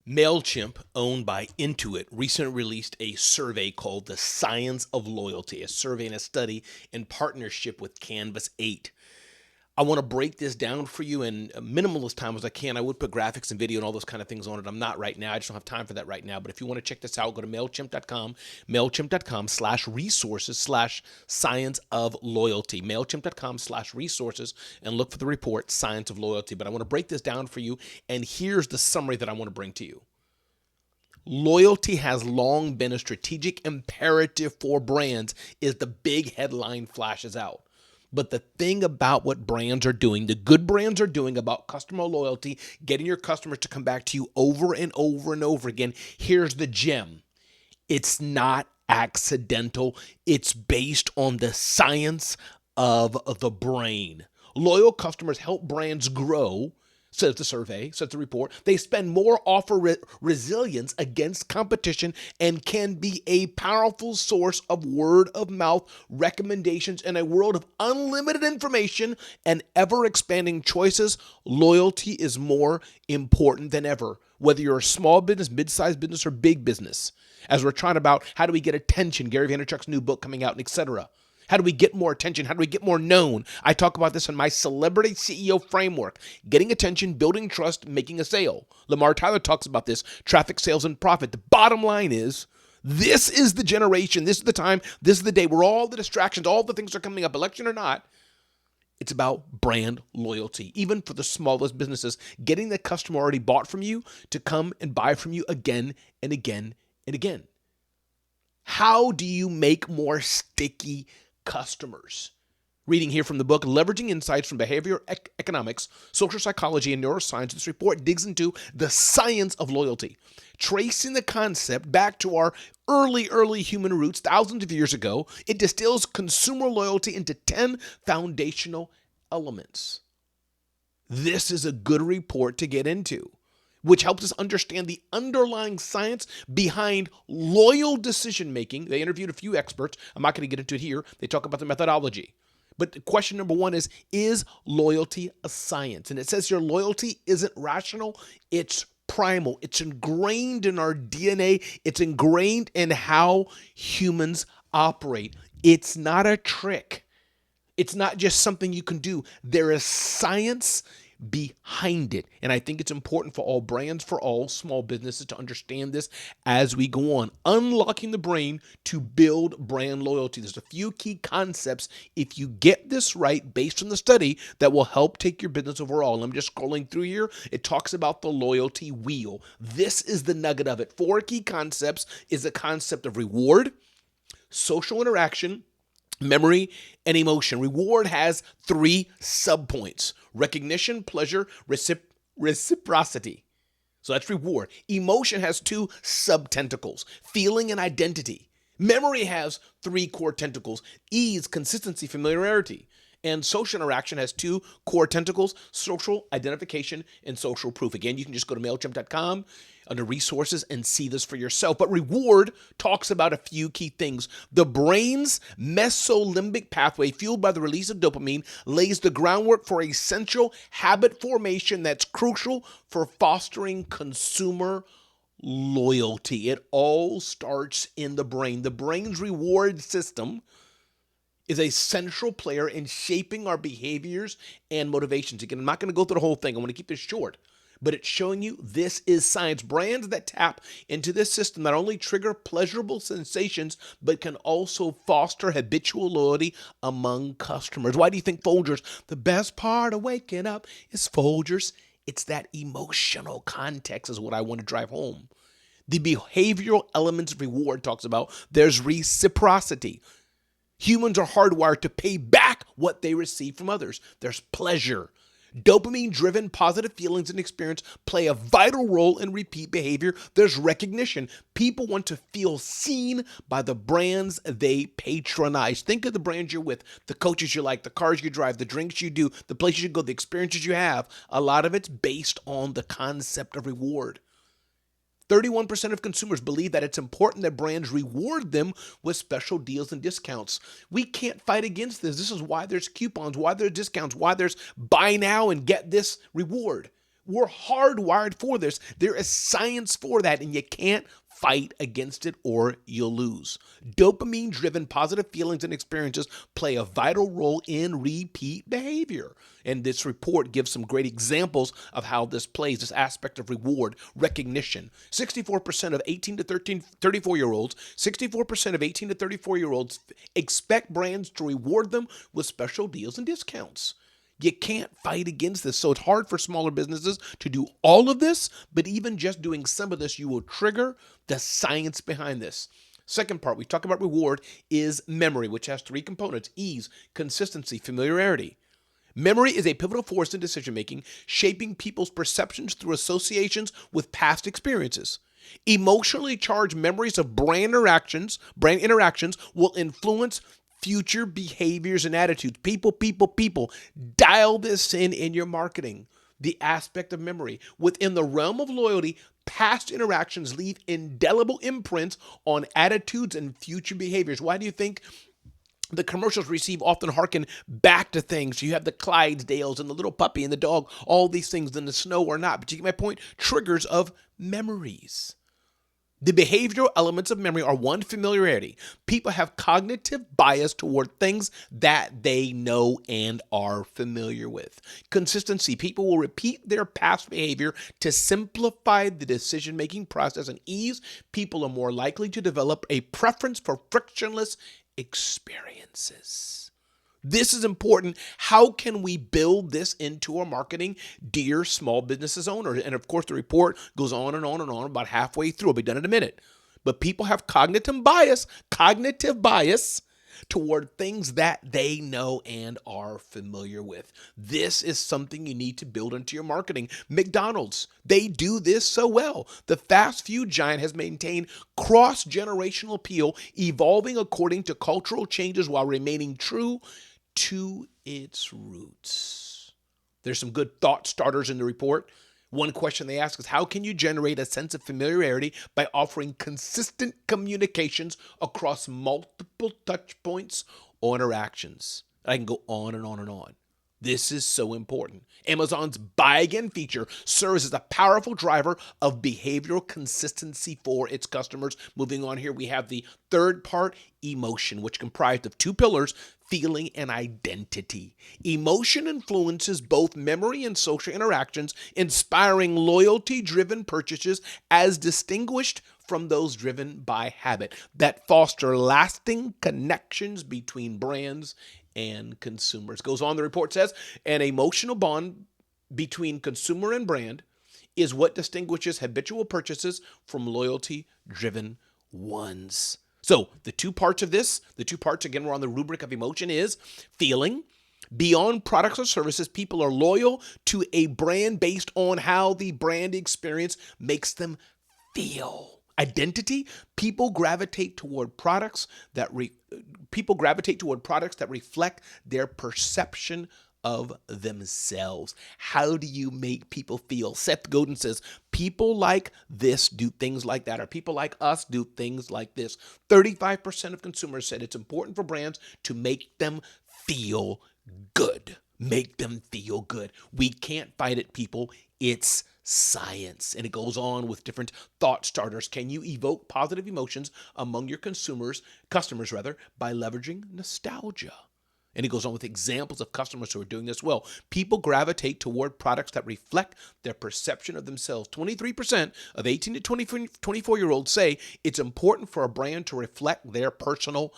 Mailchimp, owned by Intuit, recently released a survey called The Science of Loyalty, a survey and a study in partnership with Canvas 8. I want to break this down for you in a minimalist time as I can. I would put graphics and video and all those kind of things on it. I'm not right now. I just don't have time for that right now. But if you want to check this out, go to mailchimp.com/resources/science of loyalty. Mailchimp.com/resources and look for the report, Science of Loyalty. But I want to break this down for you. And here's the summary that I want to bring to you. Loyalty has long been a strategic imperative for brands, is the big headline flashes out. But the thing about what brands are doing, the good brands are doing about customer loyalty, getting your customers to come back to you over and over and over again, here's the gem. It's not accidental. It's based on the science of the brain. Loyal customers help brands grow, says the survey, says the report. They spend more, offer resilience against competition, and can be a powerful source of word of mouth recommendations in a world of unlimited information and ever expanding choices. Loyalty is more important than ever, whether you're a small business, mid-sized business, or big business. As we're trying about how do we get attention, Gary Vaynerchuk's new book coming out, etc. How do we get more attention? How do we get more known? I talk about this in my Celebrity CEO framework. Getting attention, building trust, making a sale. Lamar Tyler talks about this, traffic, sales, and profit. The bottom line is, this is the generation, this is the time, this is the day where all the distractions, all the things are coming up, election or not. It's about brand loyalty. Even for the smallest businesses, getting the customer already bought from you to come and buy from you again and again and again. How do you make more sticky customers? Reading here from the book, Leveraging Insights from Behavioral Economics, Social Psychology, and Neuroscience, this report digs into the science of loyalty, tracing the concept back to our early human roots thousands of years ago. It distills consumer loyalty into 10 foundational elements. This is a good report to get into, which helps us understand the underlying science behind loyal decision-making. They interviewed a few experts. I'm not going to get into it here. They talk about the methodology. But question number one is loyalty a science? And it says your loyalty isn't rational, it's primal. It's ingrained in our DNA. It's ingrained in how humans operate. It's not a trick. It's not just something you can do. There is science behind it. And I think it's important for all brands, for all small businesses to understand this as we go on. Unlocking the brain to build brand loyalty. There's a few key concepts, if you get this right, based on the study, that will help take your business overall. And I'm just scrolling through here. It talks about the loyalty wheel. This is the nugget of it. 4 key concepts is the concept of reward, social interaction, memory, and emotion. Reward has 3 subpoints: recognition, pleasure, reciprocity. So that's reward. Emotion has 2 subtentacles: feeling and identity. Memory has 3 core tentacles: ease, consistency, familiarity. And social interaction has 2 core tentacles: social identification and social proof. Again, you can just go to Mailchimp.com under resources and see this for yourself. But reward talks about a few key things. The brain's mesolimbic pathway, fueled by the release of dopamine, lays the groundwork for essential habit formation that's crucial for fostering consumer loyalty. It all starts in the brain. The brain's reward system is a central player in shaping our behaviors and motivations. Again, I'm not going to go through the whole thing. I want to keep this short, but it's showing you this is science. Brands that tap into this system not only trigger pleasurable sensations, but can also foster habitual loyalty among customers. Why do you think Folgers, the best part of waking up is Folgers? It's that emotional context is what I want to drive home. The behavioral elements of reward talks about there's reciprocity. Humans are hardwired to pay back what they receive from others. There's pleasure. Dopamine-driven positive feelings and experience play a vital role in repeat behavior. There's recognition. People want to feel seen by the brands they patronize. Think of the brands you're with, the coaches you like, the cars you drive, the drinks you do, the places you go, the experiences you have. A lot of it's based on the concept of reward. 31% of consumers believe that it's important that brands reward them with special deals and discounts. We can't fight against this. This is why there's coupons, why there's discounts, why there's buy now and get this reward. We're hardwired for this. There is science for that, and you can't fight against it or you'll lose. Dopamine driven positive feelings and experiences play a vital role in repeat behavior. And this report gives some great examples of how this plays, this aspect of reward, recognition. 64% of 18 to 34-year-olds, 64% of 18 to 34-year-olds expect brands to reward them with special deals and discounts. You can't fight against this. So it's hard for smaller businesses to do all of this, but even just doing some of this, you will trigger the science behind this. Second part, we talk about reward, is memory, which has three components: ease, consistency, familiarity. Memory is a pivotal force in decision making, shaping people's perceptions through associations with past experiences. Emotionally charged memories of brand interactions will influence future behaviors and attitudes. People. Dial this in your marketing. The aspect of memory. Within the realm of loyalty, past interactions leave indelible imprints on attitudes and future behaviors. Why do you think the commercials receive often harken back to things? You have the Clydesdales and the little puppy and the dog, all these things in the snow or not. But you get my point? Triggers of memories. The behavioral elements of memory are: one, familiarity. People have cognitive bias toward things that they know and are familiar with. Consistency. People will repeat their past behavior to simplify the decision-making process. And ease. People are more likely to develop a preference for frictionless experiences. This is important. How can we build this into our marketing, dear small businesses owners? And of course, the report goes on and on and on, about halfway through. I'll be done in a minute. But people have cognitive bias toward things that they know and are familiar with. This is something you need to build into your marketing. McDonald's, they do this so well. The fast food giant has maintained cross-generational appeal, evolving according to cultural changes while remaining true to its roots. There's some good thought starters in the report. One question they ask is, how can you generate a sense of familiarity by offering consistent communications across multiple touch points or interactions? I can go on and on and on. This is so important. Amazon's Buy Again feature serves as a powerful driver of behavioral consistency for its customers. Moving on here, we have the third part, emotion, which comprised of two pillars: feeling and identity. Emotion influences both memory and social interactions, inspiring loyalty-driven purchases as distinguished from those driven by habit that foster lasting connections between brands and consumers. Goes on, the report says, an emotional bond between consumer and brand is what distinguishes habitual purchases from loyalty-driven ones. So the two parts of this, again, we're on the rubric of emotion, is feeling. Beyond products or services, people are loyal to a brand based on how the brand experience makes them feel. Identity, people gravitate toward products that reflect their perception of themselves. How do you make people feel? Seth Godin says, people like this do things like that, or people like us do things like this. 35% of consumers said it's important for brands to make them feel good. Make them feel good. We can't fight it, people. It's science. And it goes on with different thought starters. Can you evoke positive emotions among your customers, by leveraging nostalgia? And it goes on with examples of customers who are doing this well. People gravitate toward products that reflect their perception of themselves. 23% of 18 to 24-year-olds say it's important for a brand to reflect their personal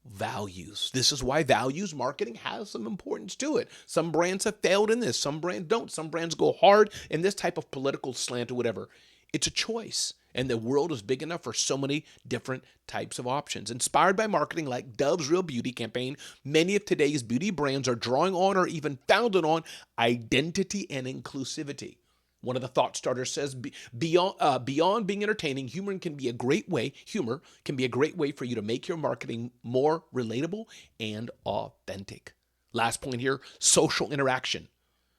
values. This is why values marketing has some importance to it. Some brands have failed in this. Some brands don't. Some brands go hard in this type of political slant or whatever. It's a choice. And the world is big enough for so many different types of options. Inspired by marketing like Dove's Real Beauty campaign, many of today's beauty brands are drawing on or even founded on identity and inclusivity. One of the thought starters says, beyond being entertaining, humor can be a great way for you to make your marketing more relatable and authentic. Last point here, social interaction.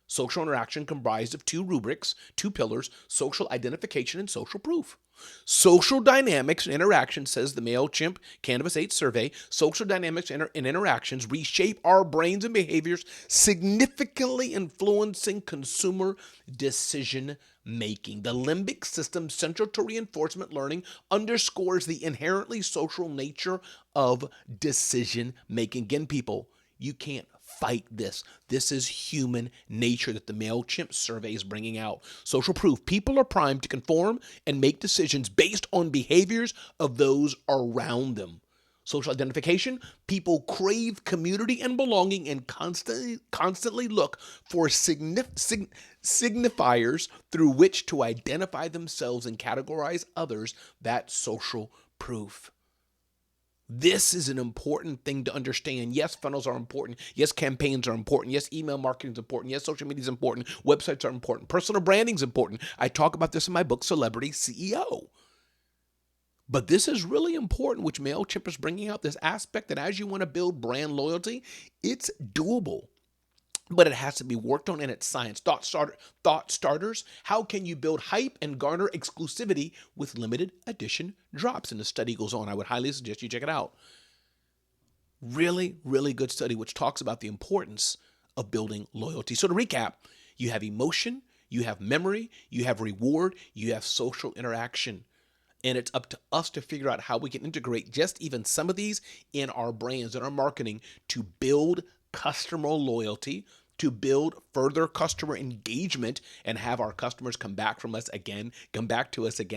Social interaction comprised of two rubrics, two pillars: social identification and social proof. Social dynamics and interaction, says the Mailchimp Canvas 8 survey, social dynamics and interactions reshape our brains and behaviors, significantly influencing consumer decision making. The limbic system, central to reinforcement learning, underscores the inherently social nature of decision making. Again, people, you can't fight this. This is human nature that the Mailchimp survey is bringing out. Social proof. People are primed to conform and make decisions based on behaviors of those around them. Social identification. People crave community and belonging and constantly look for signifiers through which to identify themselves and categorize others. That's social proof. This is an important thing to understand. Yes, funnels are important. Yes, campaigns are important. Yes, email marketing is important. Yes, social media is important. Websites are important. Personal branding is important. I talk about this in my book, Celebrity CEO. But this is really important, which Mailchimp is bringing out, this aspect that as you want to build brand loyalty, it's doable. But it has to be worked on, in its science. Thought starters. How can you build hype and garner exclusivity with limited edition drops? And the study goes on. I would highly suggest you check it out. Really, really good study, which talks about the importance of building loyalty. So to recap, you have emotion, you have memory, you have reward, you have social interaction. And it's up to us to figure out how we can integrate just even some of these in our brands and our marketing to build customer loyalty, to build further customer engagement, and have our customers come back to us again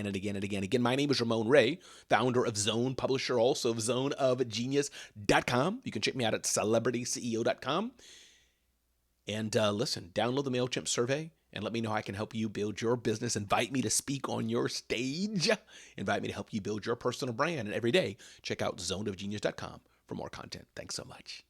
and again and again. Again, my name is Ramon Ray, founder of Zone, publisher also of zoneofgenius.com. You can check me out at celebrityceo.com. And listen, download the Mailchimp survey and let me know how I can help you build your business. Invite me to speak on your stage. Invite me to help you build your personal brand. And every day, check out zoneofgenius.com for more content. Thanks so much.